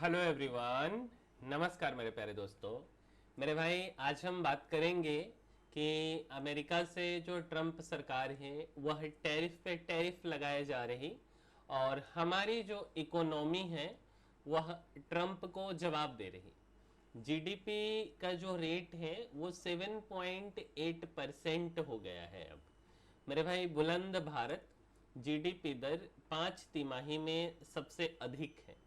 Hello everyone, नमस्कार मेरे प्यारे दोस्तों। मेरे भाई, आज हम बात करेंगे कि अमेरिका से जो ट्रंप सरकार है वह टैरिफ पे टैरिफ लगाए जा रही और हमारी जो इकोनॉमी है वह ट्रंप को जवाब दे रही। जीडीपी का जो रेट है वो 7.8% हो गया है अब। मेरे भाई, बुलंद भारत जीडीपी दर 5 तिमाही में सबसे अधिक है।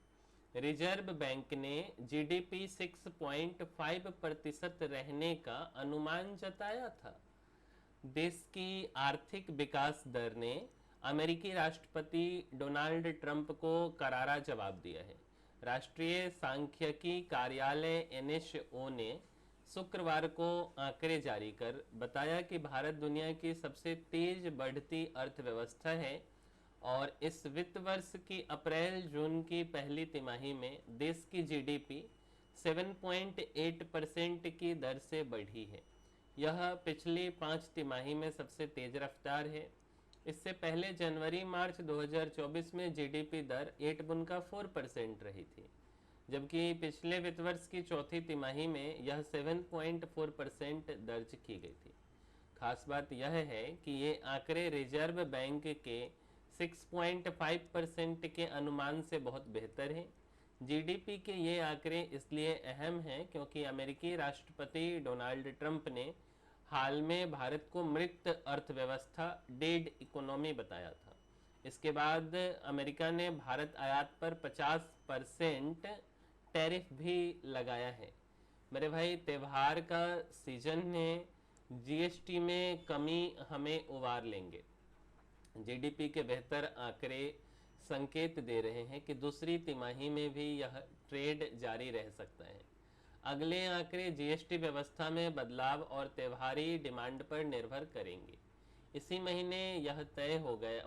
रिजर्व बैंक ने जीडीपी 6.5% रहने का अनुमान जताया था। देश की आर्थिक विकास दर ने अमेरिकी राष्ट्रपति डोनाल्ड ट्रंप को करारा जवाब दिया है। राष्ट्रीय सांख्यिकी कार्यालय एनएसओ ने शुक्रवार को आंकड़े जारी कर बताया कि भारत दुनिया की सबसे तेज बढ़ती अर्थव्यवस्था है और इस वित्त वर्ष की अप्रैल जून की पहली तिमाही में देश की जीडीपी 7.8% की दर से बढ़ी है। यह पिछली 5 तिमाही में सबसे तेज रफ्तार है। इससे पहले जनवरी मार्च 2024 में जीडीपी दर 8.4% रही थी, जबकि पिछले वित्त वर्ष की चौथी तिमाही में यह 7.4% दर्ज की गई थी। खास बात यह है कि ये आंकड़े रिजर्व बैंक के 6.5% के अनुमान से बहुत बेहतर हैं। जीडीपी के ये आंकड़े इसलिए अहम हैं क्योंकि अमेरिकी राष्ट्रपति डोनाल्ड ट्रंप ने हाल में भारत को मृत अर्थव्यवस्था, डेड इकोनॉमी बताया था। इसके बाद अमेरिका ने भारत आयात पर 50% टैरिफ भी लगाया है। मेरे भाई, त्यौहार का सीजन है, जीएसटी में कमी हमें उबार लेंगे। जीडीपी के बेहतर आंकड़े संकेत दे रहे हैं कि दूसरी तिमाही में भी यह ट्रेड जारी रह सकता है। अगले आंकड़े जीएसटी व्यवस्था में बदलाव और त्योहारी डिमांड पर निर्भर करेंगे। इसी महीने यह तय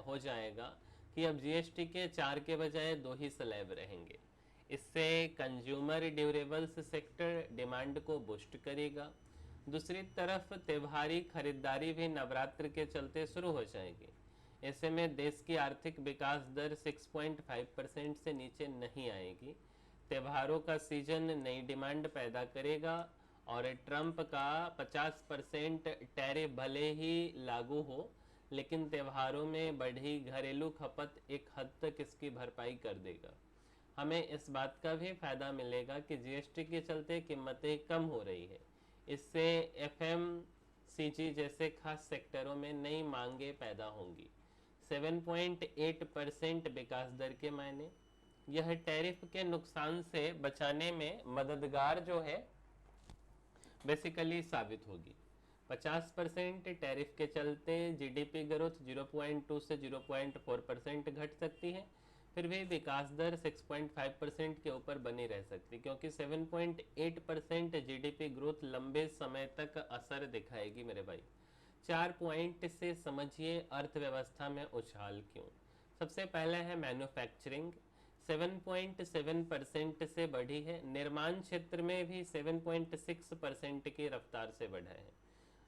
हो जाएगा कि अब जीएसटी के 4 के बजाय 2 ही स्लैब रहेंगे। इससे कंज्यूमर ड्यूरेबल्स सेक्टर डिमांड को बूस्ट करेगा। दूसरी तरफ त्योहारी खरीदारी भी नवरात्र के चलते शुरू हो जाएगी। ऐसे में देश की आर्थिक विकास दर 6.5% से नीचे नहीं आएगी। त्योहारों का सीजन नई डिमांड पैदा करेगा और ट्रंप का 50% टैरिफ भले ही लागू हो, लेकिन त्योहारों में बढ़ी घरेलू खपत एक हद तक इसकी भरपाई कर देगा। हमें इस बात का भी फायदा मिलेगा कि जीएसटी के चलते कीमतें कम हो रही है। इससे एफएमसीजी जैसे खास सेक्टरों में नई मांगे पैदा होंगी। 7.8% विकास दर के मायने यह टैरिफ के नुकसान से बचाने में मददगार जो है बेसिकली साबित होगी। 50% टैरिफ के चलते जीडीपी ग्रोथ 0.2 से 0.4% घट सकती है। फिर भी विकास दर 6.5% के ऊपर बनी रह सकती है, क्योंकि 7.8% जीडीपी ग्रोथ लंबे समय तक असर दिखाएगी। मेरे भाई, 4 पॉइंट से समझिए अर्थव्यवस्था में उछाल क्यों। सबसे पहला है मैन्युफैक्चरिंग, 7.7% से बढ़ी है। निर्माण क्षेत्र में भी 7.6% की रफ्तार से बढ़ा है।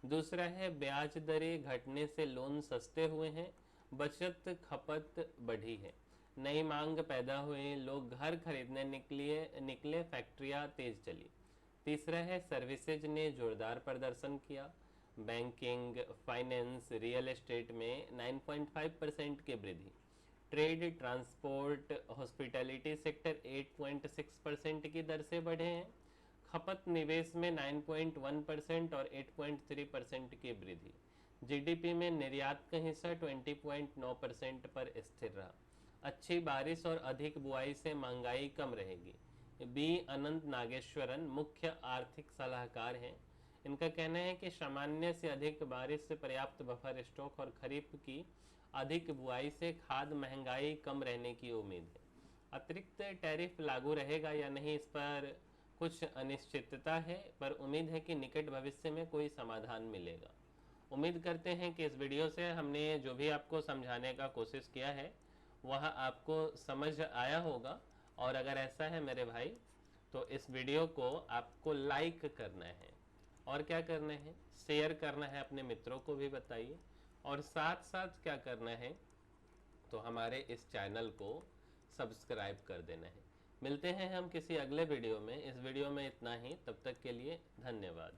दूसरा है ब्याज दरें घटने से लोन सस्ते हुए हैं, बचत खपत बढ़ी है, नई मांग पैदा हुई, लोग घर खरीदने निकले, फैक्ट्रियां तेज चली। तीसरा है सर्विसेज ने जोरदार प्रदर्शन किया। बैंकिंग, फाइनेंस, रियल एस्टेट में 9.5% की वृद्धि। ट्रेड, ट्रांसपोर्ट, हॉस्पिटैलिटी सेक्टर 8.6% की दर से बढ़े हैं। खपत निवेश में 9.1% और 8.3% की वृद्धि। जीडीपी में निर्यात का हिस्सा 20.9% पर स्थिर रहा। अच्छी बारिश और अधिक बुआई से महंगाई कम रहेगी। बी अनंत नागेश्वरन मुख्य आर्थिक सलाहकार हैं। इनका कहना है कि सामान्य से अधिक बारिश से पर्याप्त बफर स्टॉक और खरीफ की अधिक बुआई से खाद महंगाई कम रहने की उम्मीद है। अतिरिक्त टैरिफ लागू रहेगा या नहीं, इस पर कुछ अनिश्चितता है, पर उम्मीद है कि निकट भविष्य में कोई समाधान मिलेगा। उम्मीद करते हैं कि इस वीडियो से हमने जो भी आपको समझाने का कोशिश किया है वह आपको समझ आया होगा। और अगर ऐसा है मेरे भाई, तो इस वीडियो को आपको लाइक करना है और क्या करना है, शेयर करना है, अपने मित्रों को भी बताइए। और साथ साथ क्या करना है, तो हमारे इस चैनल को सब्सक्राइब कर देना है। मिलते हैं हम किसी अगले वीडियो में। इस वीडियो में इतना ही, तब तक के लिए धन्यवाद।